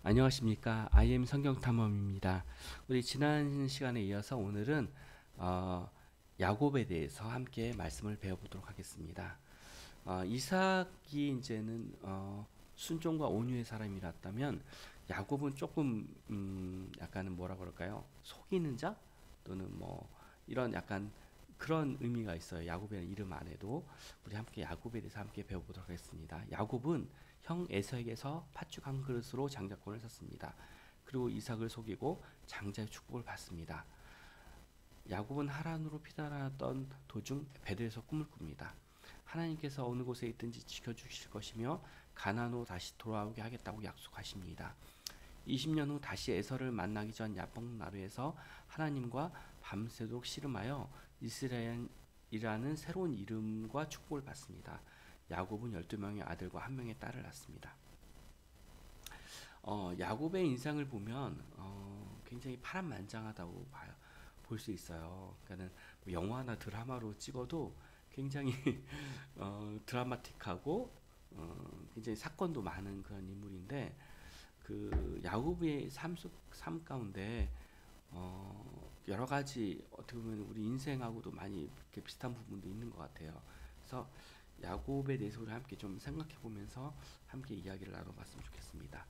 안녕하십니까. IM 성경탐험입니다. 우리 지난 시간에 이어서 오늘은 야곱에 대해서 함께 말씀을 배워보도록 하겠습니다. 이삭이 이제는 순종과 온유의 사람이랐다면 야곱은 조금 약간은 뭐라 그럴까요? 속이는 자 또는 뭐 이런 약간 그런 의미가 있어요. 야곱이라는 이름 안에도 우리 함께 야곱에 대해서 함께 배워보도록 하겠습니다. 야곱은 형 에서에게서 팥죽 한 그릇으로 장자권을 샀습니다. 그리고 이삭을 속이고 장자의 축복을 받습니다. 야곱은 하란으로 피난하던 도중 베델에서 꿈을 꿉니다. 하나님께서 어느 곳에 있든지 지켜주실 것이며 가나안으로 다시 돌아오게 하겠다고 약속하십니다. 20년 후 다시 에서를 만나기 전 야복 나루에서 하나님과 밤새도록 씨름하여 이스라엘이라는 새로운 이름과 축복을 받습니다. 야곱은 12명의 아들과 1명의 딸을 낳습니다. 야곱의 인상을 보면 굉장히 파란만장하다고 볼 수 있어요. 그러니까는 뭐 영화나 드라마로 찍어도 굉장히 드라마틱하고 굉장히 사건도 많은 그런 인물인데 그 야곱의 삶 가운데 여러 가지 어떻게 보면 우리 인생하고도 많이 이렇게 비슷한 부분도 있는 것 같아요. 그래서 야곱에 대해서 우리 함께 좀 생각해 보면서 함께 이야기를 나눠봤으면 좋겠습니다.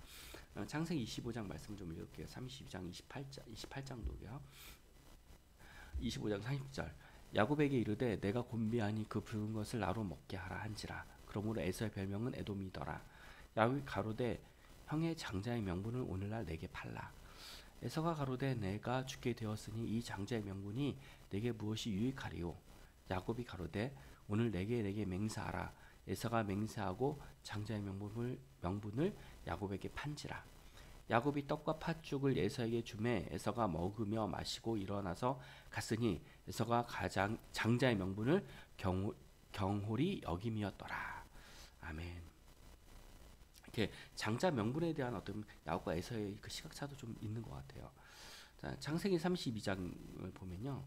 창세기 25장 말씀 좀 읽을게요. 32장 28장도요. 25장 30절 야곱에게 이르되 내가 곤비하니 그 붉은 것을 나로 먹게 하라 한지라. 그러므로 에서의 별명은 에돔이더라. 야곱이 가로되 형의 장자의 명분을 오늘날 내게 팔라. 에서가 가로되 내가 죽게 되었으니 이 장자의 명분이 내게 무엇이 유익하리요. 야곱이 가로되 오늘 내게 맹세하라. 에서가 맹세하고 장자의 명분을 야곱에게 판지라. 야곱이 떡과 팥죽을 에서에게 주매 에서가 먹으며 마시고 일어나서 갔으니 에서가 장자의 명분을 경홀히 여김이었더라. 아멘. 이렇게 장자 명분에 대한 어떤 야곱과 에서의 그 시각차도 좀 있는 것 같아요. 자, 창세기 32장을 보면요.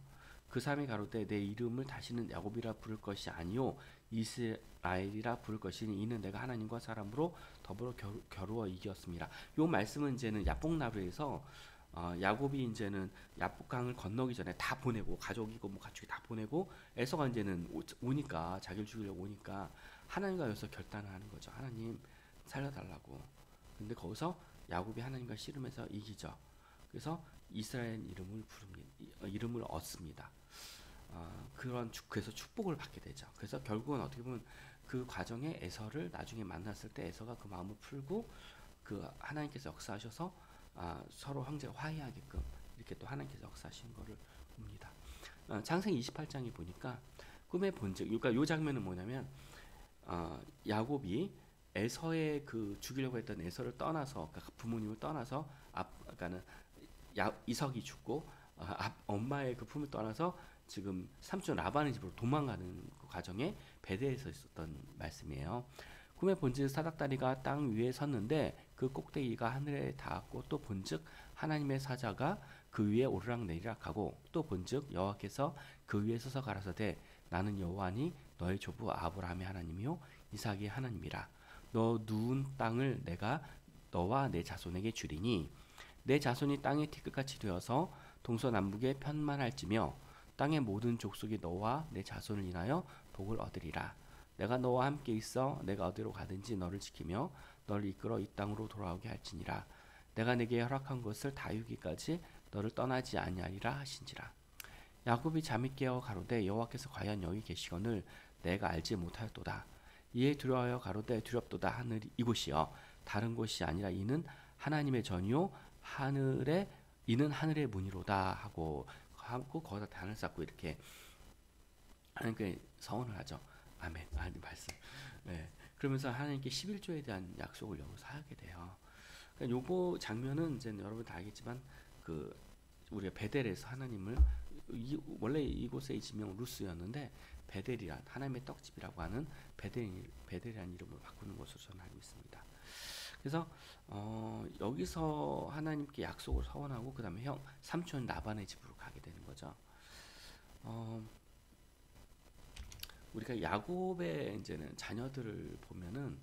그 사람이 가로되 내 이름을 다시는 야곱이라 부를 것이 아니요 이스라엘이라 부를 것이니 이는 내가 하나님과 사람으로 더불어 겨루어 이겼습니다. 요 말씀은 이제는 야복나루에서 야곱이 이제는 야복강을 건너기 전에 다 보내고 가족이고 뭐 가축이 다 보내고 에서가 이제는 오니까 자기를 죽이려고 오니까 하나님과 여기서 결단을 하는 거죠. 하나님 살려달라고. 근데 거기서 야곱이 하나님과 씨름해서 이기죠. 그래서 이스라엘 이름을 얻습니다. 그래서 축복을 받게 되죠. 그래서 결국은 어떻게 보면 그 과정에 에서를 나중에 만났을 때 에서가 그 마음을 풀고 그 하나님께서 역사하셔서 서로 형제가 화해하게끔 이렇게 또 하나님께서 역사하시는 것을 봅니다. 창세기 28장에 보니까 꿈의 본즉, 그러니까 이 장면은 뭐냐면 야곱이 에서의 그 죽이려고 했던 에서를 떠나서 그러니까 부모님을 떠나서 그러니까는 이삭이 죽고 엄마의 그 품을 떠나서 지금 삼촌 라반의 집으로 도망가는 그 과정에 베델에서 있었던 말씀이에요. 꿈에 본즉 사닥다리가 땅 위에 섰는데 그 꼭대기가 하늘에 닿았고 또 본즉 하나님의 사자가 그 위에 오르락내리락 하고 또 본즉 여호와께서 그 위에 서서 가라사대 나는 여호와니 너의 조부 아브라함의 하나님이요 이삭의 하나님이라. 너 누운 땅을 내가 너와 내 자손에게 주리니 내 자손이 땅의 티끌같이 되어서 동서남북에 편만할지며 땅의 모든 족속이 너와 내 자손을 인하여 복을 얻으리라. 내가 너와 함께 있어 내가 어디로 가든지 너를 지키며 너를 이끌어 이 땅으로 돌아오게 할지니라. 내가 내게 허락한 것을 다유기까지 너를 떠나지 아니하리라 하신지라. 야곱이 잠이 깨어 가로되 여호와께서 과연 여기 계시거늘 내가 알지 못하였도다. 이에 두려워하여 가로되 두렵도다 하늘 이곳이여 다른 곳이 아니라 이는 하나님의 전이요 이는 하늘의 문이로다 하고 거기다 단을 쌓고 이렇게 하나님께 서원을 하죠. 아멘. 하나님 말씀. 네. 그러면서 하나님께 11조에 대한 약속을 여기서 하게 돼요. 그러니까 요거 장면은 이제 여러분 다 알겠지만 그 우리가 베델에서 하나님을 원래 이곳의 지명 루스였는데 베델이란 하나님의 떡집이라고 하는 베델이라는 이름으로 바꾸는 것으로 저는 알고 있습니다. 그래서 여기서 하나님께 약속을 서원하고 그 다음에 삼촌 라반의 집으로 가게 되는 거죠. 우리가 야곱의 이제는 자녀들을 보면은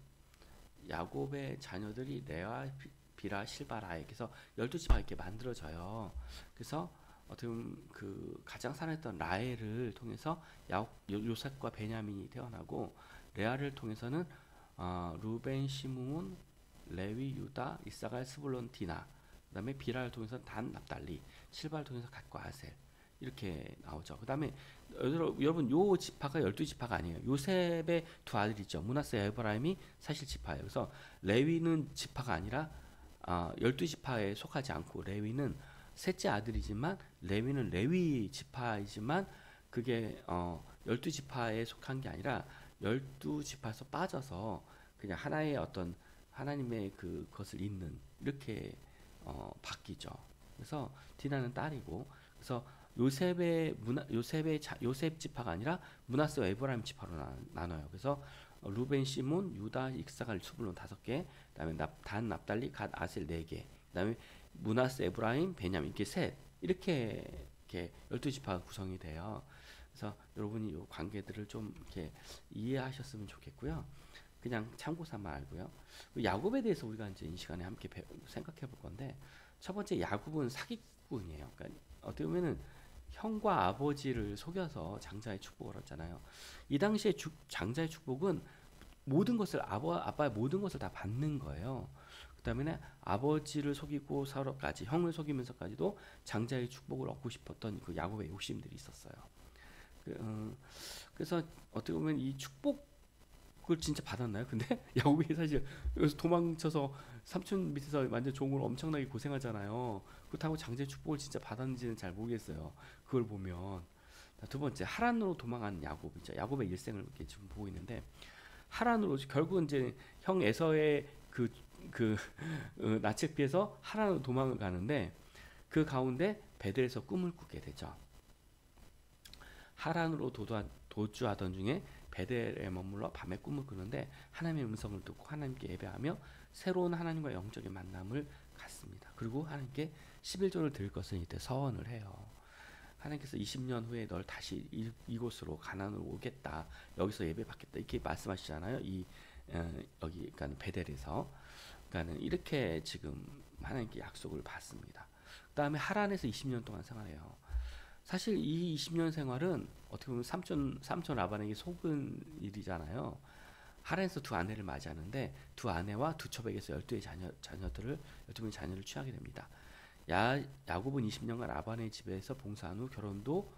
야곱의 자녀들이 레아 비라, 실바, 라에. 그래서 12지파가 이렇게 만들어져요. 그래서 어떻게 보면 그 가장 사랑했던 라헬을 통해서 요셉과 베냐민이 태어나고, 레아를 통해서는 루벤, 시므온, 레위, 유다, 이사갈, 스불론, 디나. 그다음에 비라를 통해서 단, 납달리, 실바를 통해서 갓과 아셀. 이렇게 나오죠. 그다음에 여러분 요 지파가 12지파가 아니에요. 요셉의 두 아들이죠. 므낫세와 에브라임이 사실 지파예요. 그래서 레위는 지파가 아니라 12지파에 속하지 않고, 레위는 셋째 아들이지만, 레위는 레위 지파이지만 그게 12지파에 속한 게 아니라 12지파에서 빠져서 그냥 하나의 어떤 하나님의 그것을 잇는, 이렇게 바뀌죠. 그래서 디나는 딸이고, 그래서 요셉 지파가 아니라 므낫세와 에브라임 지파로 나눠요. 그래서 루벤, 시몬, 유다, 이사갈, 스불론 5개, 그다음에 단, 납달리, 갓, 아셀 4개, 그다음에 므낫세, 에브라임, 베냐민 이렇게 셋, 이렇게 12지파가 구성이 돼요. 그래서 여러분이 이 관계들을 좀 이렇게 이해하셨으면 좋겠고요. 그냥 참고 삼아 알고요. 야곱에 대해서 우리가 이제 이 시간에 함께 생각해 볼 건데, 첫 번째, 야곱은 사기꾼이에요. 그러니까 어떻게 보면은 형과 아버지를 속여서 장자의 축복을 얻잖아요. 이 당시에 장자의 축복은 모든 것을 아빠의 모든 것을 다 받는 거예요. 그다음에 아버지를 속이고 서로까지 형을 속이면서까지도 장자의 축복을 얻고 싶었던 그 야곱의 욕심들이 있었어요. 그래서 어떻게 보면 이 축복을 진짜 받았나요? 근데 야곱이 사실 여기서 도망쳐서 삼촌 밑에서 완전 종으로 엄청나게 고생하잖아요. 그렇다고 장자의 축복을 진짜 받았는지는 잘 모르겠어요. 그걸 보면. 두 번째, 하란으로 도망한 야곱이죠. 야곱의 일생을 이렇게 지금 보고 있는데, 하란으로 결국은 이제 형 에서의 나책비에서 하란으로 도망을 가는데, 그 가운데 베델에서 꿈을 꾸게 되죠. 하란으로 도주하던 중에 베델에 머물러 밤에 꿈을 꾸는데 하나님의 음성을 듣고 하나님께 예배하며 새로운 하나님과 영적인 만남을 갖습니다. 그리고 하나님께 11조를 드릴 것을 이때 서원을 해요. 하나님께서 20년 후에 널 다시 이곳으로 가나안으로 오겠다. 여기서 예배받겠다. 이렇게 말씀하시잖아요. 여기 그러니까 베델에서. 그러니까 이렇게 지금 하나님께 약속을 받습니다. 그다음에 하란에서 20년 동안 생활해요. 사실 이 20년 생활은 어떻게 보면 삼촌 라반에게 속은 일이잖아요. 하란에서 두 아내를 맞이하는데, 두 아내와 두 첩에게서 12명의 자녀를 취하게 됩니다. 야곱은 20년간 라반의 집에서 봉사한 후 결혼도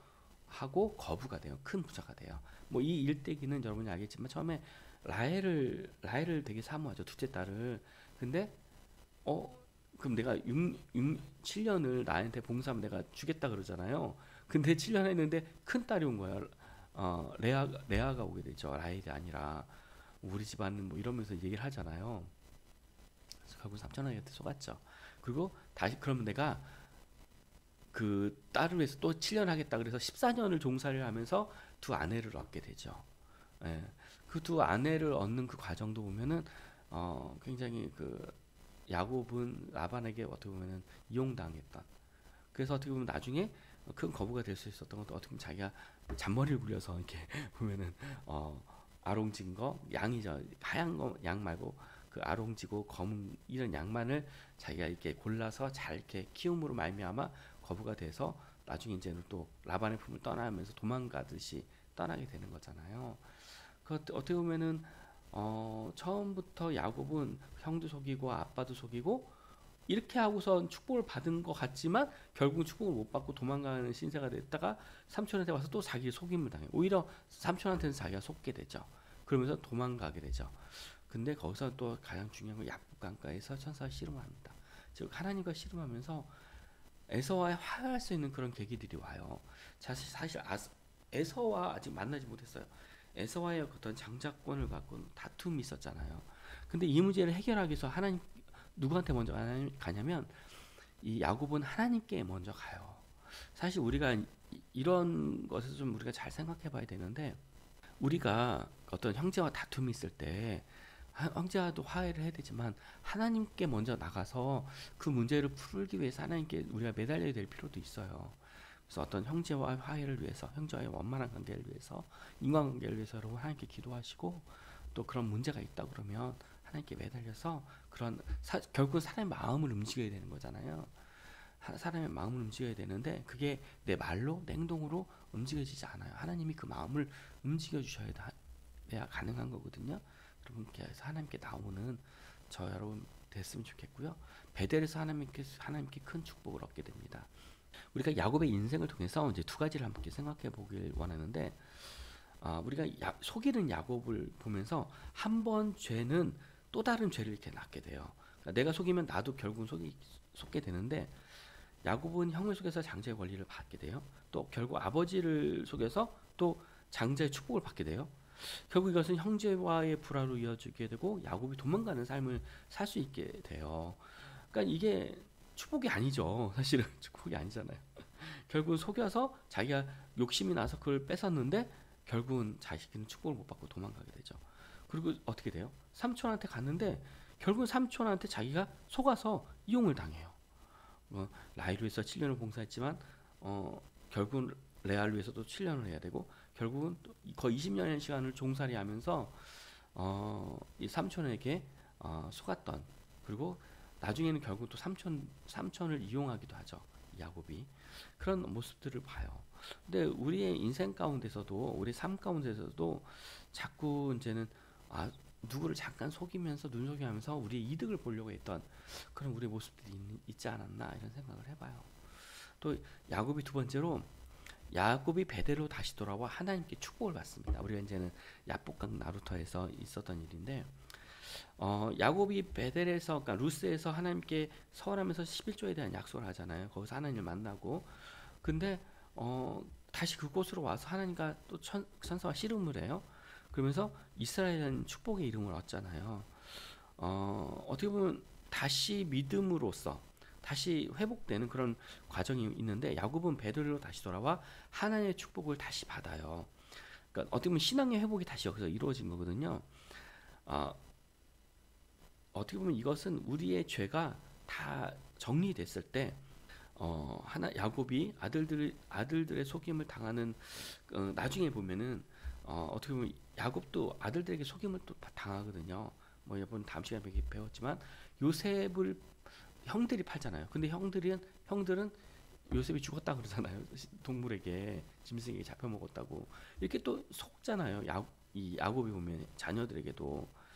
하고 거부가 돼요. 큰 부자가 돼요. 뭐 이 일대기는 여러분이 알겠지만, 처음에 라헬을 되게 사모하죠. 둘째 딸을. 근데 그럼 내가 7년을 나한테 봉사하면 내가 주겠다 그러잖아요. 근데 7년 했는데 큰 딸이 온 거예요. 레아가 오게 되죠. 라헬이 아니라. 우리 집안은 뭐 이러면서 얘기를 하잖아요. 그래서 결국 삼촌한테 속았죠. 그리고 다시 그러면 내가 그 딸을 위해서 또 7년 하겠다 그래서 14년을 종살이를 하면서 두 아내를 얻게 되죠. 예. 그 두 아내를 얻는 그 과정도 보면은 굉장히 야곱은 라반에게 어떻게 보면은 이용당했던. 그래서 어떻게 보면 나중에 큰 거부가 될 수 있었던 것도 어떻게 보면 자기가 잔머리를 굴려서 이렇게 보면은 아롱진 거, 양이죠. 하얀 거 양 말고 그 아롱지고 검은 이런 양만을 자기가 이렇게 골라서 잘 이렇게 키움으로 말미암아 거부가 돼서 나중에 이제는 또 라반의 품을 떠나면서 도망가듯이 떠나게 되는 거잖아요. 그 어떻게 보면은 처음부터 야곱은 형도 속이고 아빠도 속이고 이렇게 하고선 축복을 받은 것 같지만 결국 축복을 못 받고 도망가는 신세가 됐다가 삼촌한테 와서 또 자기 속임을 당해. 오히려 삼촌한테는 자기가 속게 되죠. 그러면서 도망가게 되죠. 근데 거기서 또 가장 중요한 건 야곱 강가에서 천사와 씨름을 합니다. 즉 하나님과 씨름하면서 에서와 화해할 수 있는 그런 계기들이 와요. 사실 에서와 아직 만나지 못했어요. 에서와의 어떤 장자권을 갖고 다툼이 있었잖아요. 근데 이 문제를 해결하기 위해서 하나님 누구한테 먼저 가냐면 이 야곱은 하나님께 먼저 가요. 사실 우리가 이런 것에서 좀 우리가 잘 생각해 봐야 되는데, 우리가 어떤 형제와 다툼이 있을 때 형제와도 화해를 해야 되지만 하나님께 먼저 나가서 그 문제를 풀기 위해서 하나님께 우리가 매달려야 될 필요도 있어요. 그래서 어떤 형제와 화해를 위해서, 형제와의 원만한 관계를 위해서, 인간관계를 위해서 여러분 하나님께 기도하시고, 또 그런 문제가 있다 그러면 하나님께 매달려서 결국은 사람의 마음을 움직여야 되는 거잖아요. 사람의 마음을 움직여야 되는데 그게 내 말로 내 행동으로 움직여지지 않아요. 하나님이 그 마음을 움직여 주셔야 가능한 거거든요. 여러분께서 하나님께 나오는 저 여러분 됐으면 좋겠고요. 베델에서 하나님께 큰 축복을 얻게 됩니다. 우리가 야곱의 인생을 통해서 이제 두 가지를 함께 생각해 보길 원하는데, 우리가 속이는 야곱을 보면서 한 번 죄는 또 다른 죄를 이렇게 낳게 돼요. 그러니까 내가 속이면 나도 결국은 속게 되는데, 야곱은 형을 속여서 장자의 권리를 받게 돼요. 또 결국 아버지를 속여서 또 장자의 축복을 받게 돼요. 결국 이것은 형제와의 불화로 이어지게 되고 야곱이 도망가는 삶을 살 수 있게 돼요. 그러니까 이게 축복이 아니죠. 사실은 축복이 아니잖아요. 결국은 속여서 자기가 욕심이 나서 그걸 뺏었는데 결국은 자식은 축복을 못 받고 도망가게 되죠. 그리고 어떻게 돼요? 삼촌한테 갔는데 결국은 삼촌한테 자기가 속아서 이용을 당해요. 라헬을 위해서 7년을 봉사했지만 결국은 레아를 위해서도 7년을 해야 되고 결국은 거의 20년의 시간을 종살이하면서 이 삼촌에게 속았던, 그리고 나중에는 결국 또 삼촌을 이용하기도 하죠. 야곱이 그런 모습들을 봐요. 근데 우리의 인생 가운데서도, 우리 삶 가운데서도 자꾸 이제는 누구를 잠깐 속이면서 눈속임하면서 우리의 이득을 보려고 했던 그런 우리의 모습들이 있지 않았나 이런 생각을 해봐요. 또 야곱이 두 번째로 야곱이 베델로 다시 돌아와 하나님께 축복을 받습니다. 우리가 이제는 야복강 나루터에서 있었던 일인데, 야곱이 베델에서, 그러니까 루스에서 하나님께 서원하면서 11조에 대한 약속을 하잖아요. 거기서 하나님을 만나고, 근데 다시 그곳으로 와서 하나님과 또 천사와 씨름을 해요. 그러면서 이스라엘은 축복의 이름을 얻잖아요. 어떻게 보면 다시 믿음으로써 다시 회복되는 그런 과정이 있는데, 야곱은 베들로 다시 돌아와 하나님의 축복을 다시 받아요. 그러니까 어떻게 보면 신앙의 회복이 다시 여기서 이루어진 거거든요. 어떻게 보면 이것은 우리의 죄가 다 정리됐을 때, 야곱이 아들들의 속임을 당하는, 나중에 보면은 어떻게 보면 야곱도 아들들에게 속임을 또 당하거든요. 뭐 여러분 다음 시간에 배웠지만 요셉을 형들이 팔잖아요. 근데 형들은 요셉이 죽었다 그러잖아요. 동물에게, 짐승에게 잡혀 먹었다고 이렇게 또 속잖아요. 이 야곱이 보면 자녀들에게도.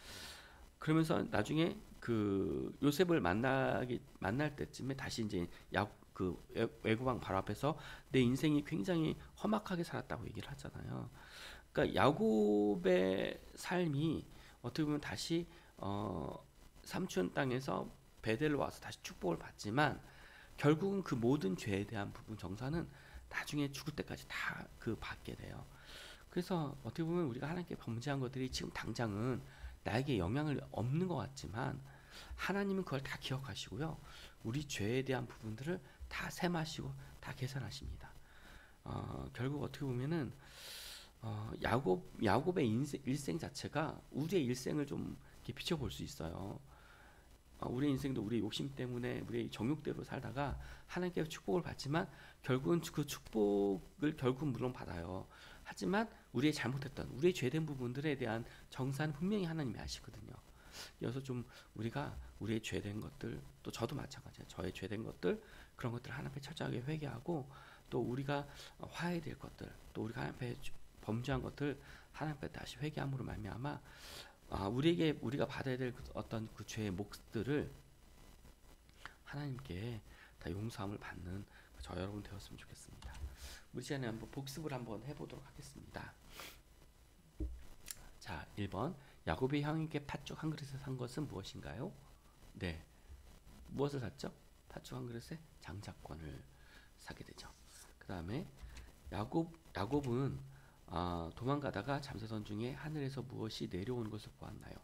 그러면서 나중에 그 요셉을 만날 때쯤에 다시 이제 외국왕 바로 앞에서 내 인생이 굉장히 험악하게 살았다고 얘기를 하잖아요. 그러니까 야곱의 삶이 어떻게 보면 다시 삼촌 땅에서 베델로 와서 다시 축복을 받지만 결국은 그 모든 죄에 대한 부분 정사는 나중에 죽을 때까지 다 받게 돼요. 그래서 어떻게 보면 우리가 하나님께 범죄한 것들이 지금 당장은 나에게 영향을 없는 것 같지만 하나님은 그걸 다 기억하시고요. 우리 죄에 대한 부분들을 다 셈하시고 다 계산하십니다. 결국 어떻게 보면은 야곱의 일생 자체가 우리의 일생을 좀 이렇게 비춰볼 수 있어요. 우리의 인생도 우리의 욕심 때문에 우리의 정욕대로 살다가 하나님께 축복을 받지만 결국은 그 축복을 결국은 물론 받아요. 하지만 우리의 잘못했던, 우리의 죄된 부분들에 대한 정사는 분명히 하나님이 아시거든요. 그래서 좀 우리가 우리의 죄된 것들, 또 저도 마찬가지예요. 저의 죄된 것들, 그런 것들을 하나님 앞에 철저하게 회개하고, 또 우리가 화해야 될 것들, 또 우리가 하나님 앞에 범죄한 것들 하나님 앞에 다시 회개함으로 말미암아 우리가 받아야 될 어떤 그 죄의 몫들을 하나님께 다 용서함을 받는 저 여러분 되었으면 좋겠습니다. 우리 시간에 한번 복습을 한번 해보도록 하겠습니다. 자, 1번 야곱이 형에게 팥죽 한 그릇을 산 것은 무엇인가요? 네, 무엇을 샀죠? 팥죽 한 그릇에 장자권을 사게 되죠. 그 다음에 야곱은 도망가다가 잠자던 중에 하늘에서 무엇이 내려오는 것을 보았나요?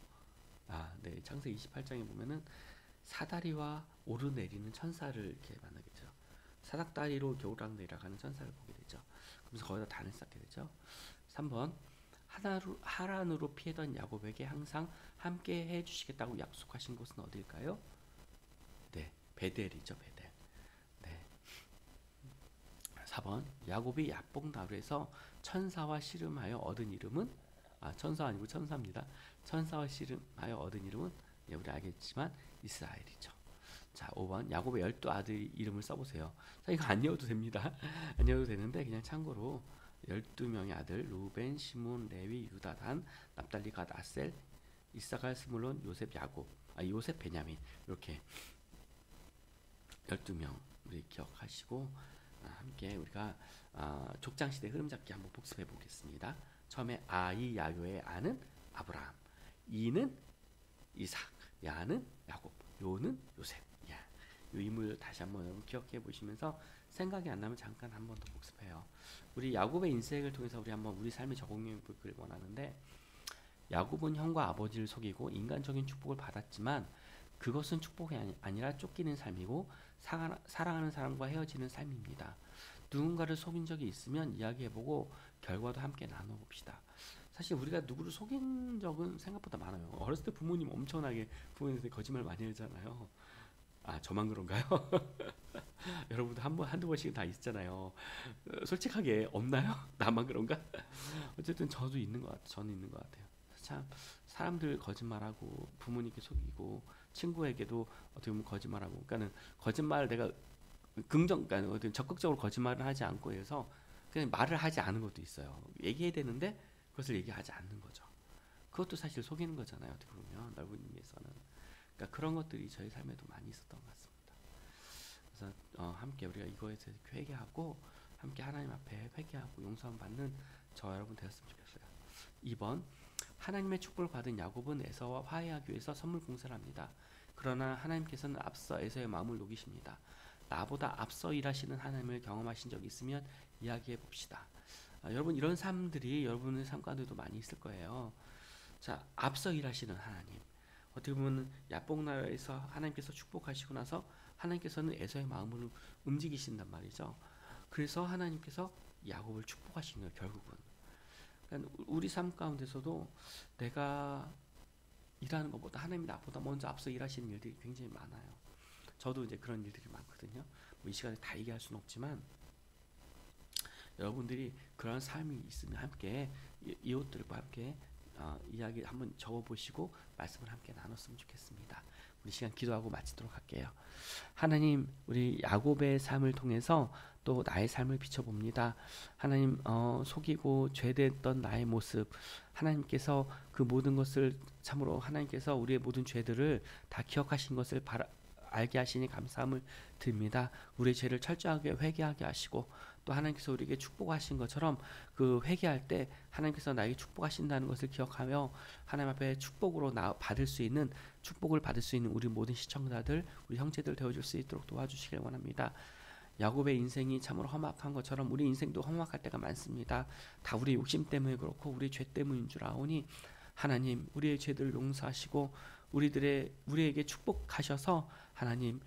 네, 창세기 28장에 보면은 사다리와 오르내리는 천사를 이렇게 만나겠죠. 사닥다리로 겨우락 내려가는 천사를 보게 되죠. 그러면서 거기다 단을 쌓게 되죠. 3번 하란으로 피하던 야곱에게 항상 함께 해주시겠다고 약속하신 곳은 어딜까요? 네, 베델이죠, 베델. 네. 4번 야곱이 야복나루에서 천사와 씨름하여 얻은 이름은 천사 아니고 천사입니다. 천사와 씨름하여 얻은 이름은 우리 알겠지만 이스라엘이죠. 자, 5번 야곱의 12아들 이름을 써보세요. 이거 안 외워도 됩니다. 안 외워도 되는데 그냥 참고로 12명의 아들 루벤, 시몬, 레위, 유다, 단, 납달리, 갓, 아셀, 이사갈, 스물론, 요셉, 야곱, 요셉, 베냐민 이렇게 12명 우리 기억하시고 함께 우리가 족장시대 흐름잡기 한번 복습해 보겠습니다. 처음에 아이 야요의 아는 아브라함, 이는 이삭, 야는 야곱, 요는 요셉. 이 인물 다시 한번 기억해 보시면서 생각이 안 나면 잠깐 한번 더 복습해요. 우리 야곱의 인생을 통해서 우리 한번 우리 삶에 적용해 보길 원하는데, 야곱은 형과 아버지를 속이고 인간적인 축복을 받았지만 그것은 축복이 아니라 쫓기는 삶이고 사랑하는 사람과 헤어지는 삶입니다. 누군가를 속인 적이 있으면 이야기해보고 결과도 함께 나눠봅시다. 사실 우리가 누구를 속인 적은 생각보다 많아요. 어렸을 때 부모님 엄청나게 부모님한테 거짓말 많이 하잖아요. 저만 그런가요? 여러분도 한두 번씩은 다 있잖아요. 솔직하게 없나요? 나만 그런가? 어쨌든 저는 있는 것 같아요. 참 사람들 거짓말하고 부모님께 속이고 친구에게도 어떻게 보면 거짓말하고, 그러니까는 거짓말 내가 그러니까 어떤 적극적으로 거짓말을 하지 않고 해서 그냥 말을 하지 않은 것도 있어요. 얘기해야 되는데 그것을 얘기하지 않는 거죠. 그것도 사실 속이는 거잖아요. 어떻게 보면 넓은 의미에서는. 그러니까 그런 것들이 저희 삶에도 많이 있었던 것 같습니다. 그래서 함께 우리가 이거에 대해서 회개하고 함께 하나님 앞에 회개하고 용서함 받는 저 여러분 되었으면 좋겠어요. 2번 하나님의 축복을 받은 야곱은 에서와 화해하기 위해서 선물 공세를 합니다. 그러나 하나님께서는 앞서 에서의 마음을 녹이십니다. 나보다 앞서 일하시는 하나님을 경험하신 적이 있으면 이야기해 봅시다. 여러분 이런 삶들이 여러분의 삶 가운데도 많이 있을 거예요. 자, 앞서 일하시는 하나님. 어떻게 보면 야복나라에서 하나님께서 축복하시고 나서 하나님께서는 에서의 마음으로 움직이신단 말이죠. 그래서 하나님께서 야곱을 축복하신 거예요. 결국은. 그러니까 우리 삶 가운데서도 내가 일하는 것보다 하나님이 나보다 먼저 앞서 일하시는 일들이 굉장히 많아요. 저도 이제 그런 일들이 많거든요. 이 시간에 다 얘기할 수는 없지만 여러분들이 그런 삶이 있으면 함께 이웃들과 함께 이야기 한번 적어보시고 말씀을 함께 나눴으면 좋겠습니다. 우리 시간 기도하고 마치도록 할게요. 하나님, 우리 야곱의 삶을 통해서 또 나의 삶을 비춰봅니다. 하나님, 속이고 죄됐던 나의 모습, 하나님께서 그 모든 것을 참으로 하나님께서 우리의 모든 죄들을 다 기억하신 것을 알게 하시니 감사함을 드립니다. 우리의 죄를 철저하게 회개하게 하시고 또 하나님께서 우리에게 축복하신 것처럼 그 회개할 때 하나님께서 나에게 축복하신다는 것을 기억하며 하나님 앞에 축복을 받을 수 있는 우리 모든 시청자들, 우리 형제들 되어줄 수 있도록 도와주시길 원합니다. 야곱의 인생이 참으로 험악한 것처럼 우리 인생도 험악할 때가 많습니다. 다 우리 욕심 때문에 그렇고 우리 죄 때문인 줄 아오니 하나님 우리의 죄들을 용서하시고 우리에게 축복하셔서 하나님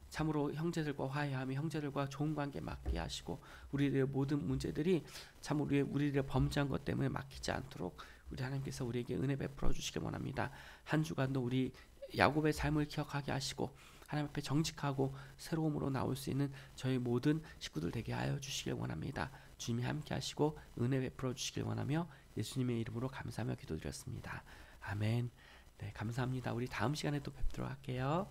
참으로 형제들과 화해하며 형제들과 좋은 관계 맺게 하시고 우리들의 모든 문제들이 참 우리들의 범죄한 것 때문에 막히지 않도록 우리 하나님께서 우리에게 은혜 베풀어 주시길 원합니다. 한 주간도 우리 야곱의 삶을 기억하게 하시고 하나님 앞에 정직하고 새로움으로 나올 수 있는 저희 모든 식구들 되게 하여 주시길 원합니다. 주님이 함께 하시고 은혜 베풀어 주시길 원하며 예수님의 이름으로 감사하며 기도드렸습니다. 아멘. 네, 감사합니다. 우리 다음 시간에 또 뵙도록 할게요.